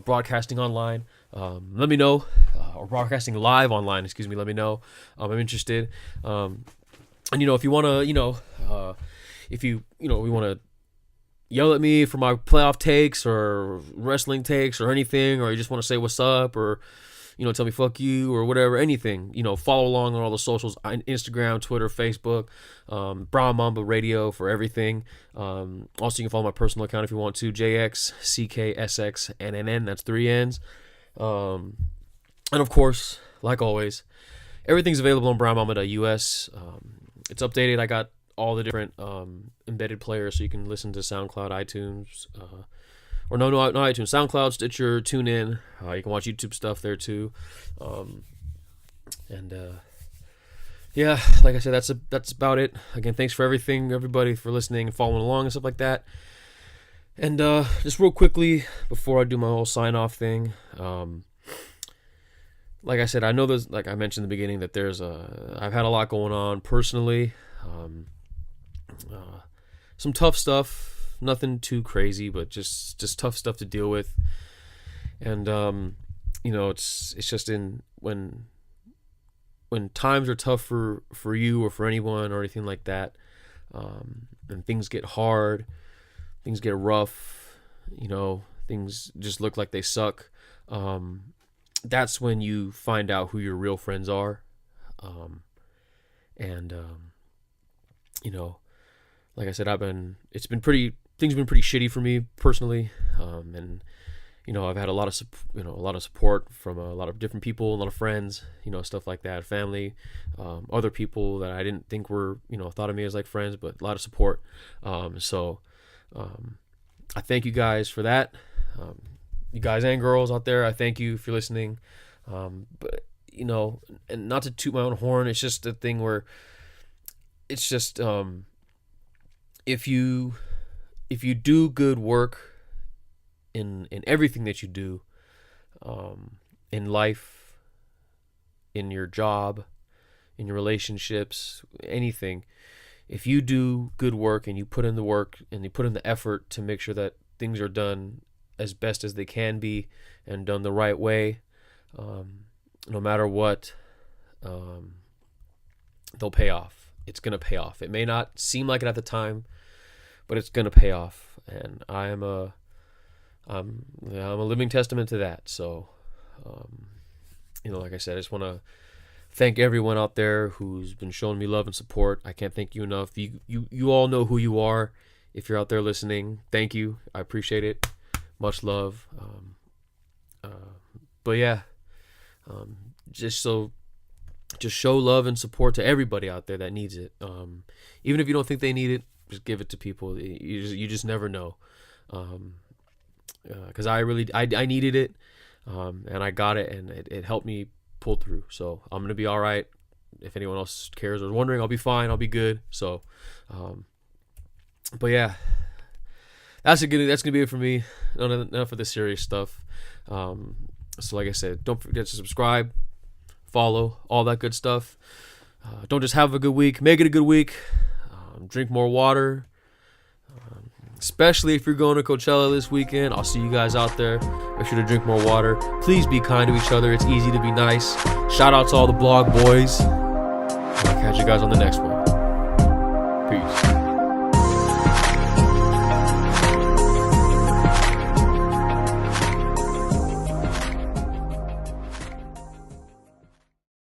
broadcasting online, let me know, or broadcasting live online, excuse me, let me know. I'm interested. And, you know, if you want to, you know, we want to yell at me for my playoff takes or wrestling takes or anything, or you just want to say what's up, or, you know, tell me fuck you or whatever, anything, you know, follow along on all the socials, Instagram, Twitter, Facebook, Brown Mamba Radio for everything. Also, you can follow my personal account if you want to, JXCKSXNNN, that's 3 N's. And of course, like always, everything's available on brownmamba.us. It's updated. I got all the different embedded players, so you can listen to SoundCloud, iTunes, or no iTunes, SoundCloud, Stitcher, TuneIn. You can watch YouTube stuff there too. Yeah, like I said, that's about it. Again, thanks for everything, everybody, for listening and following along and stuff like that. And just real quickly before I do my whole sign off thing, like I said, I know there's, like I mentioned in the beginning, that I've had a lot going on personally. Some tough stuff, nothing too crazy, but just tough stuff to deal with. And it's just when times are tough for you or for anyone or anything like that, and things get hard, things get rough, things just look like they suck. That's when you find out who your real friends are. Like I said, things have been pretty shitty for me personally. And I've had a lot of support from a lot of different people, a lot of friends, stuff like that, family, other people that I didn't think were, thought of me as like friends, but a lot of support. So I thank you guys for that. You guys and girls out there, I thank you if you're listening. But and not to toot my own horn, it's just a thing where it's just, if you do good work in everything that you do, in life, in your job, in your relationships, anything, if you do good work and you put in the work and you put in the effort to make sure that things are done as best as they can be and done the right way, no matter what, they'll pay off. It's going to pay off. It may not seem like it at the time, but it's going to pay off. And I'm a living testament to that. So, like I said, I just want to thank everyone out there who's been showing me love and support. I can't thank you enough. You all know who you are. If you're out there listening, thank you. I appreciate it. Much love. But yeah, just show love and support to everybody out there that needs it. Even if you don't think they need it, just give it to people. You just never know. Because I needed it, and I got it, and it helped me pull through. So I'm gonna be all right. If anyone else cares or is wondering, I'll be fine. I'll be good. So, but yeah, that's gonna be it for me. Enough of the serious stuff. So like I said, don't forget to subscribe, follow, all that good stuff. Don't just have a good week, make it a good week. Drink more water, especially if you're going to Coachella this weekend. I'll see you guys out there. Make sure to drink more water. Please be kind to each other. It's easy to be nice. Shout out to all the blog boys. I'll catch you guys on the next one.